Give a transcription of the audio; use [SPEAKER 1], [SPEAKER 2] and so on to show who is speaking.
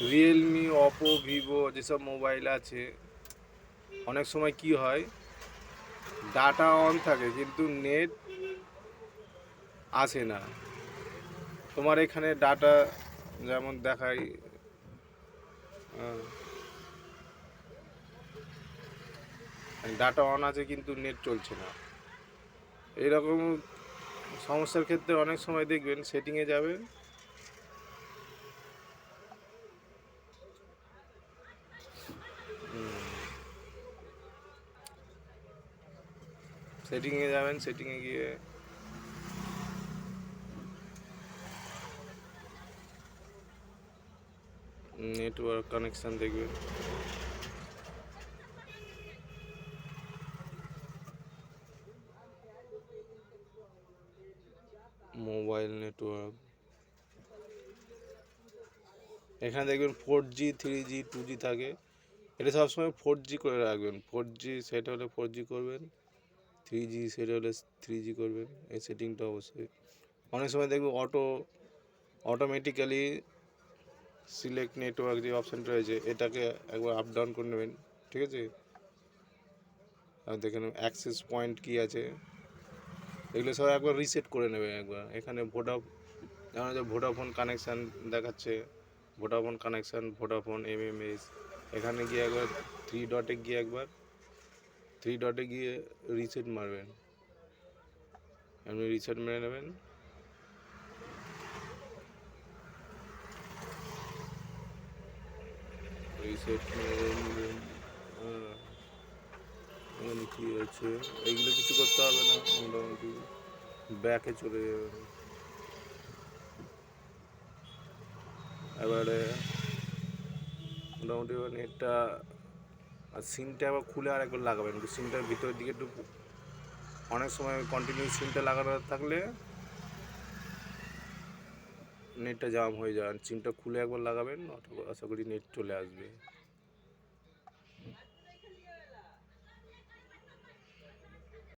[SPEAKER 1] Realme, Oppo, Vivo যেসব mobile আছে, অনেক সময় কি হয়, ডাটা অন থাকে কিন্তু নেট আসে না। তোমার এখানে ডাটা যেমন দেখায়, ডাটা অন আছে কিন্তু নেট চলছে না। এইরকম সমস্যার ক্ষেত্রে অনেক সময় দেখবেন সেটিংয়ে যাবেন, সেটিংয়ে গিয়ে নেটওয়ার্ক কানেকশান দেখবেন। মোবাইল নেটওয়ার্ক, এখানে দেখবেন 4G, 3G, 2G থাকে। এটা সবসময় 4G করে রাখবেন। 4G সেট হলে 4G করবেন, 3G সেট হলে 3G করবেন। এই সেটিংটা অবশ্যই। অনেক সময় দেখবেন অটোমেটিক্যালি সিলেক্ট নেটওয়ার্ক যে অপশানটা রয়েছে, এটাকে একবার আপ ডাউন করে নেবেন, ঠিক আছে? আর দেখেন অ্যাক্সেস পয়েন্ট কী আছে, এগুলো সব একবার রিসেট করে নেবে একবার। এখানে যেমন যে ভোডাফোন কানেকশান দেখাচ্ছে, ভোডাফোন কানেকশান, ভোডাফোন MMS, এখানে গিয়ে একবার থ্রি ডটে গিয়ে রিসেট মারবেন। আপনি রিসেট মেরে নেবেন। রিসেট মেরে নেবেন। এখানে কী আছে, এইগুলো কিছু করতে হবে না, মোটামুটি ব্যাকে চলে যাবেন। এবারে মোটামুটি নেটটা আর সিমটা আবার খুলে আর একবার লাগাবেন। সিমটার ভিতরের দিকে একটু, অনেক সময় কন্টিনিউ সিমটা লাগানো থাকলে নেটটা জাম হয়ে যায়। সিমটা খুলে একবার লাগাবেন, আশা করি নেট চলে আসবে।